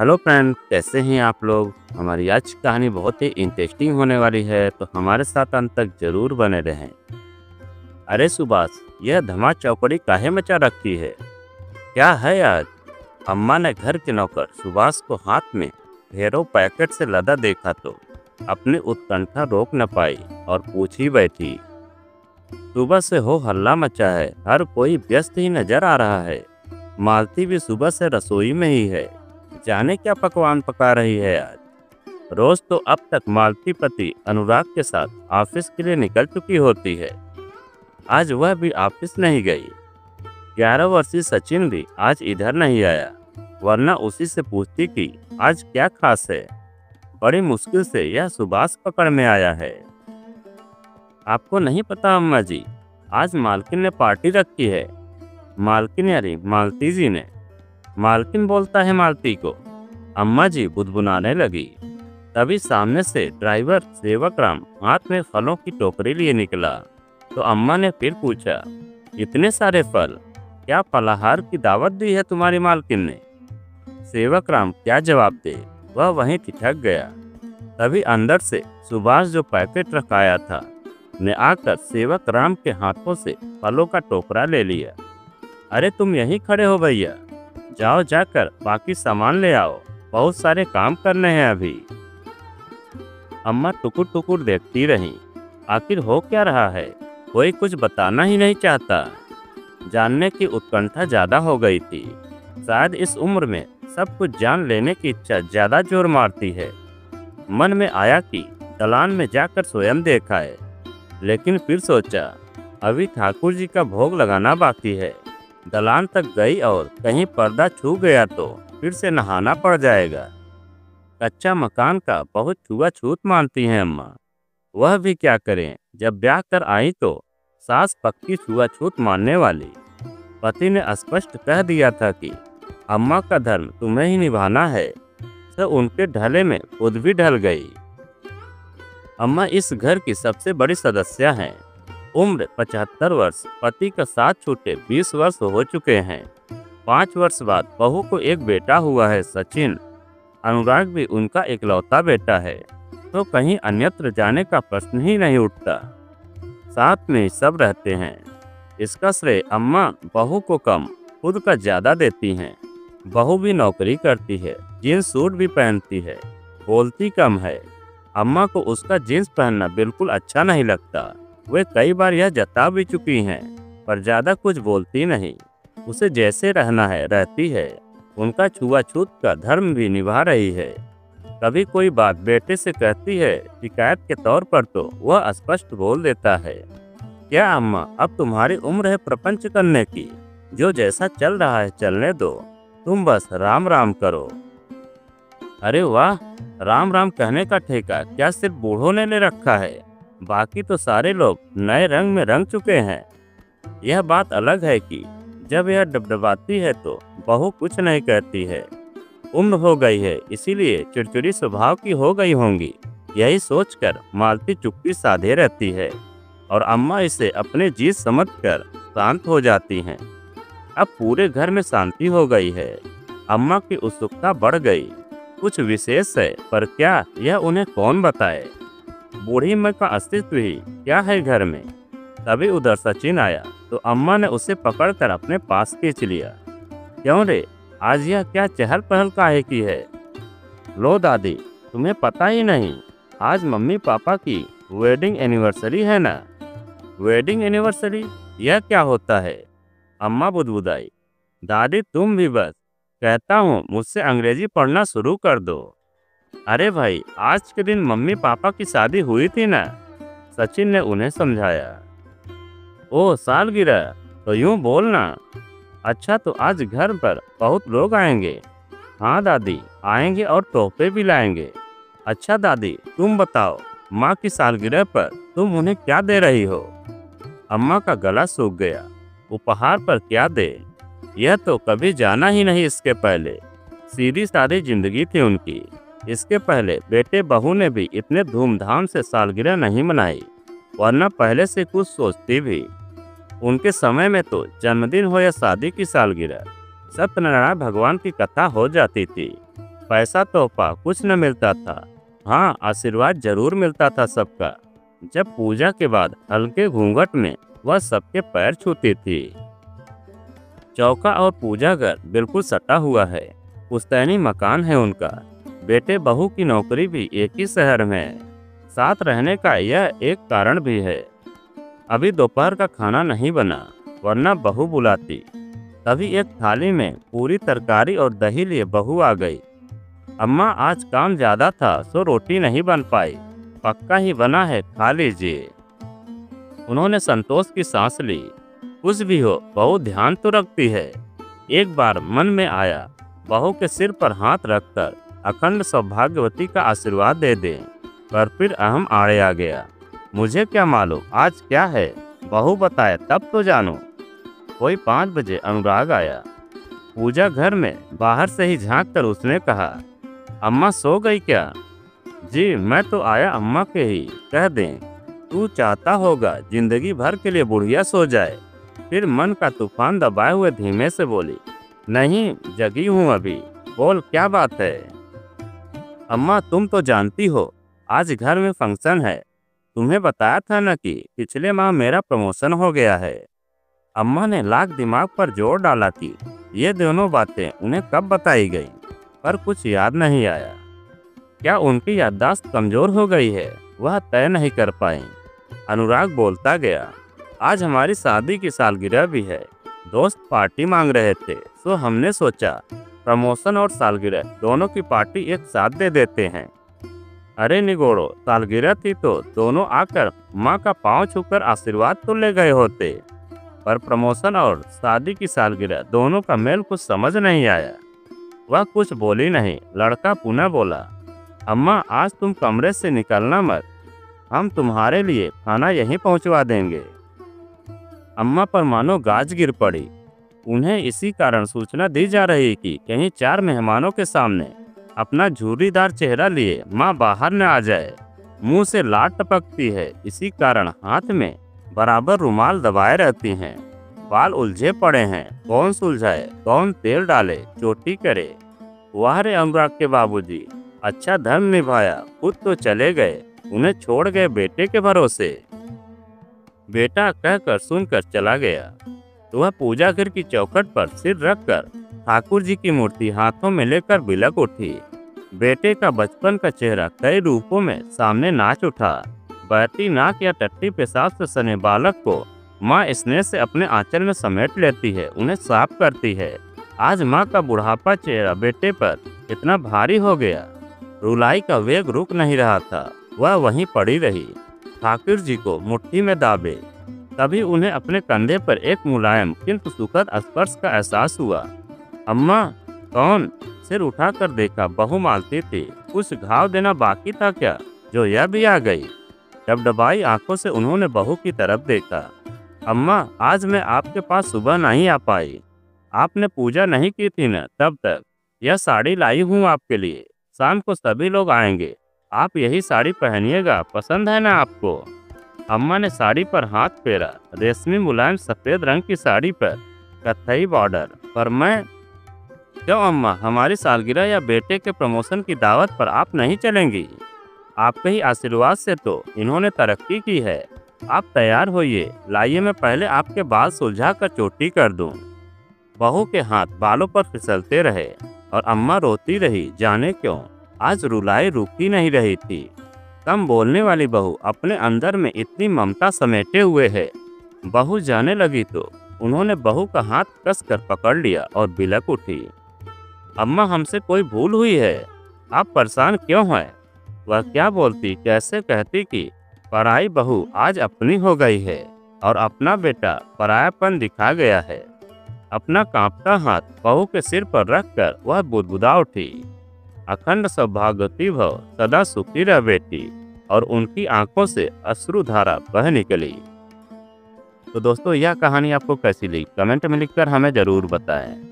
Hello friend, कैसे हैं आप लोग। हमारी आज की कहानी बहुत ही इंटरेस्टिंग होने वाली है, तो हमारे साथ अंत तक जरूर बने रहें। अरे सुभाष, यह धमा चौकड़ी काहे मचा रखी है? क्या है आज? अम्मा ने घर के नौकर सुभाष को हाथ में ढेरों पैकेट से लदा देखा तो अपनी उत्कंठा रोक न पाई और पूछ ही बैठी। सुबह से हो हल्ला मचा है, हर कोई व्यस्त ही नजर आ रहा है। मालती भी सुबह से रसोई में ही है, जाने क्या पकवान पका रही है आज। रोज तो अब तक मालती पति अनुराग के साथ ऑफिस के लिए निकल चुकी होती है, आज वह भी ऑफिस नहीं गई। 11 वर्षीय सचिन भी आज इधर नहीं आया, वरना उसी से पूछती कि आज क्या खास है। बड़ी मुश्किल से यह सुभाष पकड़ में आया है। आपको नहीं पता अम्मा जी, आज मालकिन ने पार्टी रखी है। मालकिन यानी मालती जी ने। मालकिन बोलता है मालती को, अम्मा जी बुदबुदाने लगी। तभी सामने से ड्राइवर सेवकराम हाथ में फलों की टोकरी लिए निकला, तो अम्मा ने फिर पूछा, इतने सारे फल, क्या फलाहार की दावत दी है तुम्हारी मालकिन ने? सेवकराम क्या जवाब दे, वह वहीं ठिठक गया। तभी अंदर से सुभाष जो पैकेट रखाया था ने आकर सेवकराम के हाथों से फलों का टोकरा ले लिया। अरे तुम यहीं खड़े हो भैया, जाओ जाकर बाकी सामान ले आओ, बहुत सारे काम करने हैं अभी। अम्मा टुकुर टुकुर देखती रहीं, आखिर हो क्या रहा है, कोई कुछ बताना ही नहीं चाहता। जानने की उत्कंठा ज्यादा हो गई थी। शायद इस उम्र में सब कुछ जान लेने की इच्छा ज्यादा जोर मारती है। मन में आया कि दलान में जाकर स्वयं देखा है, लेकिन फिर सोचा अभी ठाकुर जी का भोग लगाना बाकी है। दलान तक गई और कहीं पर्दा छू गया तो फिर से नहाना पड़ जाएगा। कच्चा मकान का बहुत छुआछूत मानती हैं अम्मा। वह भी क्या करें, जब ब्याह कर आई तो सास पक्की छुआछूत मानने वाली। पति ने स्पष्ट कह दिया था कि अम्मा का धर्म तुम्हें ही निभाना है, तो उनके ढले में खुद भी ढल गई। अम्मा इस घर की सबसे बड़ी सदस्य हैं। उम्र 75 वर्ष, पति का साथ छूटे 20 वर्ष हो चुके हैं। 5 वर्ष बाद बहू को एक बेटा हुआ है, सचिन। अनुराग भी उनका इकलौता बेटा है, तो कहीं अन्यत्र जाने का प्रश्न ही नहीं उठता। साथ में सब रहते हैं। इसका श्रेय अम्मा बहू को कम, खुद का ज्यादा देती हैं। बहू भी नौकरी करती है, जींस सूट भी पहनती है, बोलती कम है। अम्मा को उसका जींस पहनना बिल्कुल अच्छा नहीं लगता। वे कई बार यह जता भी चुकी हैं, पर ज्यादा कुछ बोलती नहीं। उसे जैसे रहना है रहती है। उनका छुआछूत का धर्म भी निभा रही है। कभी कोई बात बेटे से कहती है, शिकायत के तौर पर तो वह स्पष्ट बोल देता है, क्या अम्मा अब तुम्हारी उम्र है प्रपंच करने की, जो जैसा चल रहा है चलने दो, तुम बस राम राम करो। अरे वाह, राम राम कहने का ठेका क्या सिर्फ बूढ़ों ने ले रखा है? बाकी तो सारे लोग नए रंग में रंग चुके हैं। यह बात अलग है कि जब यह डबडबाती है तो बहू कुछ नहीं कहती है। उम्र हो गई है, इसीलिए चिड़चिड़ी स्वभाव की हो गई होंगी, यही सोचकर मालती चुप्पी साधे रहती है और अम्मा इसे अपने जीत समझकर शांत हो जाती हैं। अब पूरे घर में शांति हो गई है। अम्मा की उत्सुकता बढ़ गई। कुछ विशेष है, पर क्या यह उन्हें कौन बताए? बूढ़ी माँ का अस्तित्व ही क्या है घर में। तभी उधर सचिन आया, तो अम्मा ने उसे पकड़कर अपने पास खींच लिया। क्यों रे, आज यह क्या चहल पहल काहे की है? लो दादी, तुम्हें पता ही नहीं, आज मम्मी पापा की वेडिंग एनिवर्सरी है ना। वेडिंग एनिवर्सरी, यह क्या होता है? अम्मा बुदबुदाई। दादी तुम भी बस, कहता हूँ मुझसे अंग्रेजी पढ़ना शुरू कर दो। अरे भाई, आज के दिन मम्मी पापा की शादी हुई थी ना, सचिन ने उन्हें समझाया। ओह सालगिरह, तो यूं बोलना। अच्छा, तो आज घर पर बहुत लोग आएंगे? हाँ दादी, आएंगे और तोहफे भी लाएंगे। अच्छा दादी, तुम बताओ, माँ की सालगिरह पर तुम उन्हें क्या दे रही हो? अम्मा का गला सूख गया। उपहार पर क्या दे, यह तो कभी जाना ही नहीं। इसके पहले सीधी सादी जिंदगी थी उनकी। इसके पहले बेटे बहू ने भी इतने धूमधाम से सालगिरह नहीं मनाई, वरना पहले से कुछ सोचती भी। उनके समय में तो जन्मदिन हो या शादी की सालगिरह, सत्यनारायण भगवान की कथा हो जाती थी। पैसा तोहफा कुछ न मिलता था, हाँ आशीर्वाद जरूर मिलता था सबका। जब पूजा के बाद हल्के घूंघट में वह सबके पैर छूती थी। चौका और पूजा घर बिल्कुल सटा हुआ है। पुश्तैनी मकान है उनका। बेटे बहू की नौकरी भी एक ही शहर में है। साथ रहने का यह एक कारण भी है। अभी दोपहर का खाना नहीं बना, वरना बहू बुलाती। तभी एक थाली में पूरी तरकारी और दही लिए बहू आ गई। अम्मा आज काम ज़्यादा था सो रोटी नहीं बन पाई, पक्का ही बना है, खा लीजिए। उन्होंने संतोष की सांस ली। कुछ भी हो बहू ध्यान तो रखती है। एक बार मन में आया बहू के सिर पर हाथ रखकर अखंड सौभाग्यवती का आशीर्वाद दे दें, पर फिर अहम आड़े आ गया। मुझे क्या मालूम आज क्या है, बहू बताए तब तो जानूं। कोई 5 बजे अनुराग आया। पूजा घर में बाहर से ही झांक कर उसने कहा, अम्मा सो गई क्या? जी मैं तो आया अम्मा के ही कह दें। तू चाहता होगा जिंदगी भर के लिए बुढ़िया सो जाए। फिर मन का तूफान दबाए हुए धीमे से बोली, नहीं जगी हूँ अभी, बोल क्या बात है? अम्मा तुम तो जानती हो आज घर में फंक्शन है। तुम्हें बताया था न कि पिछले माह मेरा प्रमोशन हो गया है। अम्मा ने लाख दिमाग पर जोर डाला कि ये दोनों बातें उन्हें कब बताई गई, पर कुछ याद नहीं आया। क्या उनकी याददाश्त कमजोर हो गई है, वह तय नहीं कर पाई। अनुराग बोलता गया, आज हमारी शादी की सालगिरह भी है। दोस्त पार्टी मांग रहे थे, सो हमने सोचा प्रमोशन और सालगिरह दोनों की पार्टी एक साथ दे देते हैं। अरे निगोड़ो, सालगिरह थी तो दोनों आकर माँ का पांव छूकर आशीर्वाद तो ले गए होते, पर प्रमोशन और शादी की सालगिरह दोनों का मेल कुछ समझ नहीं आया। वह कुछ बोली नहीं। लड़का पुनः बोला, अम्मा आज तुम कमरे से निकलना मत, हम तुम्हारे लिए खाना यहीं पहुंचवा देंगे। अम्मा पर मानो गाज गिर पड़ी। उन्हें इसी कारण सूचना दी जा रही कि कहीं 4 मेहमानों के सामने अपना झुर्रीदार चेहरा लिए माँ बाहर न आ जाए। मुंह से लार टपकती है, इसी कारण हाथ में बराबर रुमाल दबाए रहती हैं। बाल उलझे पड़े हैं, कौन सुलझाए, कौन तेल डाले, चोटी करे। वाह रे अनुराग के बाबूजी, अच्छा धर्म निभाया, खुद तो चले गए, उन्हें छोड़ गए बेटे के भरोसे। बेटा कहकर सुनकर चला गया। तो वह पूजा घर की चौखट पर सिर रखकर ठाकुर जी की मूर्ति हाथों में लेकर बिलक उठी। बेटे का बचपन का चेहरा कई रूपों में सामने नाच उठा। बहती नाक या टट्टी पेशाब से सने बालक को माँ स्नेह से अपने आंचल में समेट लेती है, उन्हें साफ करती है। आज माँ का बुढ़ापा चेहरा बेटे पर इतना भारी हो गया, रुलाई का वेग रुक नहीं रहा था। वह वहीं पड़ी रही, ठाकुर जी को मुट्ठी में दाबे। तभी उन्हें अपने कंधे पर एक मुलायम किंतु सुखद स्पर्श का एहसास हुआ। अम्मा कौन? सिर उठाकर देखा, बहू मालती थी। कुछ घाव देना बाकी था क्या, जो यह भी आ गई? डबडबाई आंखों से उन्होंने बहू की तरफ देखा। अम्मा आज मैं आपके पास सुबह नहीं आ पाई। आपने पूजा नहीं की थी न, तब तक यह साड़ी लाई हूँ आपके लिए। शाम को सभी लोग आएंगे, आप यही साड़ी पहनिएगा, पसंद है ना आपको? अम्मा ने साड़ी पर हाथ फेरा। रेशमी मुलायम सफेद रंग की साड़ी पर कत्थई बॉर्डर। पर मैं क्यों अम्मा, हमारी सालगिरह या बेटे के प्रमोशन की दावत पर आप नहीं चलेंगी? आपके ही आशीर्वाद से तो इन्होंने तरक्की की है। आप तैयार होइए, लाइए मैं पहले आपके बाल सुलझा कर चोटी कर दूं। बहू के हाथ बालों पर फिसलते रहे और अम्मा रोती रही। जाने क्यों आज रुलाई रुकी नहीं रही थी। कम बोलने वाली बहू अपने अंदर में इतनी ममता समेटे हुए है। बहू जाने लगी तो उन्होंने बहू का हाथ कस कर पकड़ लिया और बिलक उठी। अम्मा हमसे कोई भूल हुई है, आप परेशान क्यों हैं? वह क्या बोलती, कैसे कहती कि पराई बहू आज अपनी हो गई है और अपना बेटा परायापन दिखा गया है। अपना कांपता हाथ बहू के सिर पर रखकर वह बुदबुदा उठी। अखंड सौभाग्यवती भव, सदा सुखी रह बेटी। और उनकी आंखों से अश्रुधारा बह निकली। तो दोस्तों यह कहानी आपको कैसी लगी कमेंट में लिखकर हमें जरूर बताएं।